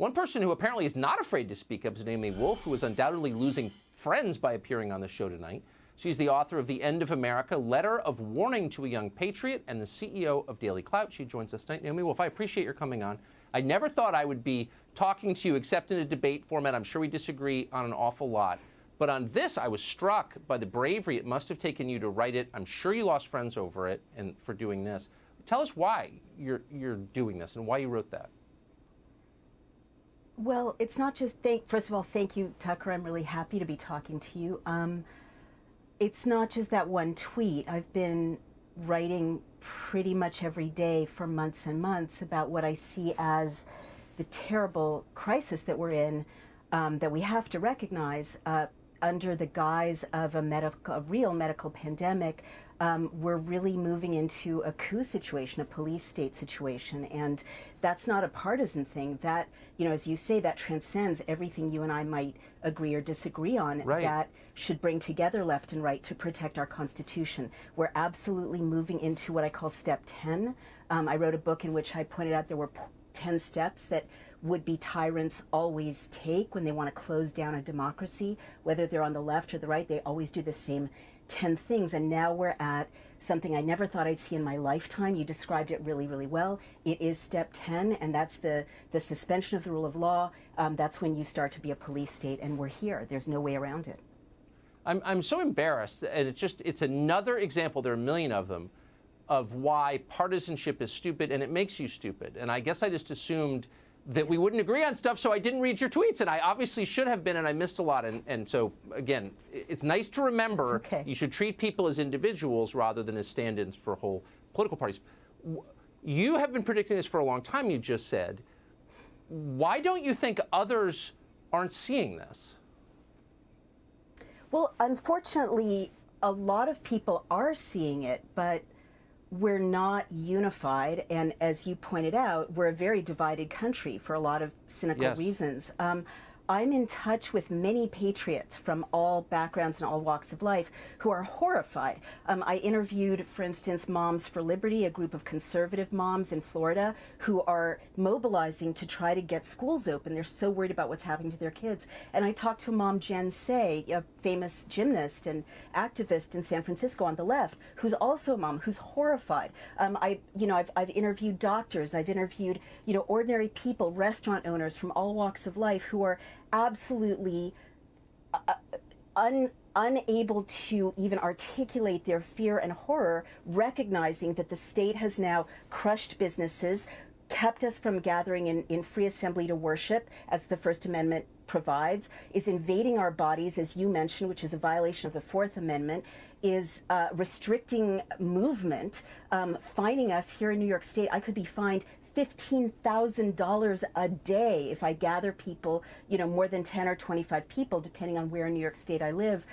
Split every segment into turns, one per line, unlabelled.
One person who apparently is not afraid to speak up is Naomi Wolf, who is undoubtedly losing friends by appearing on the show tonight. She's the author of The End of America, Letter of Warning to a Young Patriot, and the CEO of Daily Clout. She joins us tonight. Naomi Wolf, I appreciate your coming on. I never thought I would be talking to you except in a debate format. I'm sure we disagree on an awful lot. But on this, I was struck by the bravery it must have taken you to write it. I'm sure you lost friends over it and for doing this. Tell us why you're doing this and why you wrote that.
Well, it's not just, first of all, thank you, Tucker. I'm really happy to be talking to you. It's not just that one tweet. I've been writing pretty much every day for months and months about what I see as the terrible crisis that we're in, that we have to recognize under the guise of a real medical pandemic. We're really moving into a coup situation, a police state situation, and that's not a partisan thing. That, you know, as you say, that transcends everything you and I might agree or disagree on.
Right.
That should bring together left and right to protect our Constitution. We're absolutely moving into what I call step 10. I wrote a book in which I pointed out there were 10 steps that would-be tyrants always take when they want to close down a democracy. Whether they're on the left or the right, they always do the same 10 things. And now we're at something I never thought I'd see in my lifetime. You described it really, really well. It is step 10, and that's the suspension of the rule of law. That's when you start to be a police state, and we're here. There's no way around it.
I'm so embarrassed, and it's another example, there are a million of them, of why partisanship is stupid, and it makes you stupid. And I guess I just assumed that we wouldn't agree on stuff, so I didn't read your tweets, and I obviously should have been, and I missed a lot. And so, again, it's nice to remember you should treat people as individuals rather than as stand-ins for whole political parties. You have been predicting this for a long time, you just said. Why don't you think others aren't seeing this?
Well, unfortunately, a lot of people are seeing it, but we're not unified, and as you pointed out, we're a very divided country for a lot of cynical reasons. I'm in touch with many patriots from all backgrounds and all walks of life who are horrified. I interviewed, for instance, Moms for Liberty, a group of conservative moms in Florida who are mobilizing to try to get schools open. They're so worried about what's happening to their kids. And I talked to Mom Jen Say, a famous gymnast and activist in San Francisco on the left, who's also a mom who's horrified. I've interviewed doctors, I've interviewed, ordinary people, restaurant owners from all walks of life who are absolutely unable to even articulate their fear and horror, recognizing that the state has now crushed businesses, kept us from gathering in free assembly to worship, as the First Amendment provides, is invading our bodies, as you mentioned, which is a violation of the Fourth Amendment, is restricting movement, fining us here in New York State. I could be fined $15,000 a day if I gather people, more than 10 or 25 people, depending on where in New York State I live,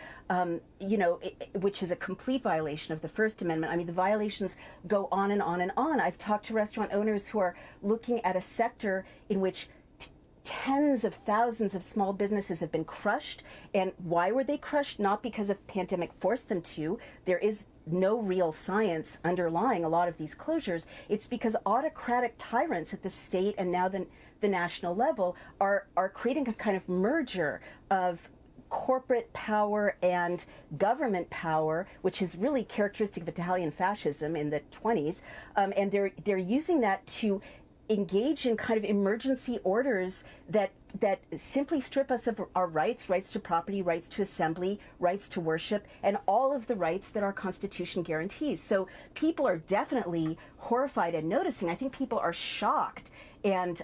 which is a complete violation of the First Amendment. I mean, the violations go on and on and on. I've talked to restaurant owners who are looking at a sector in which tens of thousands of small businesses have been crushed. And why were they crushed? Not because of pandemic forced them to. There is no real science underlying a lot of these closures. It's because autocratic tyrants at the state and now the national level are creating a kind of merger of corporate power and government power, which is really characteristic of Italian fascism in the 1920s. And they're using that to engage in kind of emergency orders that simply strip us of our rights to property, rights to assembly, rights to worship, and all of the rights that our Constitution guarantees. So people are definitely horrified and noticing. I think people are shocked and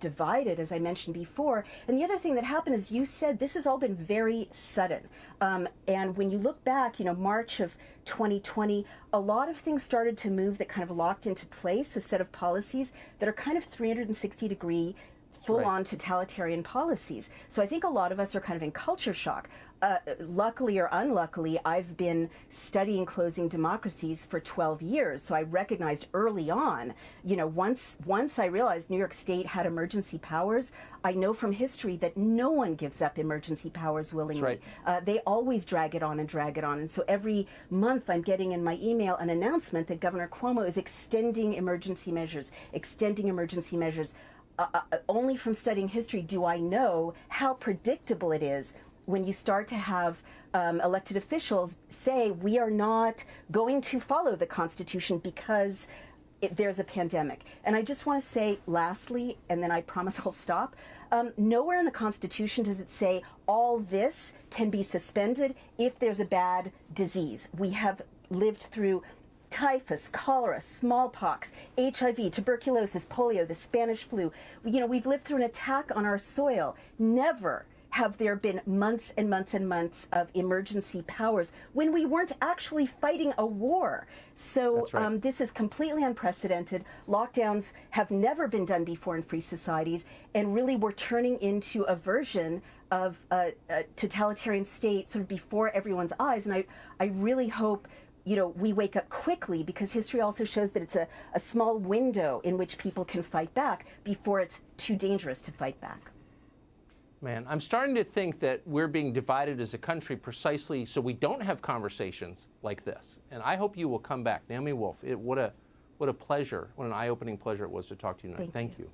divided, as I mentioned before. And the other thing that happened is, you said, this has all been very sudden. And when you look back, March of 2020, a lot of things started to move that kind of locked into place a set of policies that are kind of 360-degree, full-on totalitarian policies. So I think a lot of us are kind of in culture shock. Luckily or unluckily, I've been studying closing democracies for 12 years, so I recognized early on, once I realized New York State had emergency powers, I know from history that no one gives up emergency powers willingly. They always drag it on and drag it on. And so every month I'm getting in my email an announcement that Governor Cuomo is extending emergency measures, only from studying history do I know how predictable it is when you start to have elected officials say, we are not going to follow the Constitution because there's a pandemic. And I just want to say lastly, and then I promise I'll stop, nowhere in the Constitution does it say all this can be suspended if there's a bad disease. We have lived through typhus, cholera, smallpox, HIV, tuberculosis, polio, the Spanish flu. You know, we've lived through an attack on our soil. Never have there been months and months and months of emergency powers when we weren't actually fighting a war. So
right.
This is completely unprecedented. Lockdowns have never been done before in free societies, and really we're turning into a version of a totalitarian state sort of before everyone's eyes. And I really hope, you know, we wake up quickly, because history also shows that it's a small window in which people can fight back before it's too dangerous to fight back.
Man, I'm starting to think that we're being divided as a country precisely so we don't have conversations like this. And I hope you will come back. Naomi Wolf, what a pleasure, what an eye-opening pleasure it was to talk to you tonight.
Thank you.
You.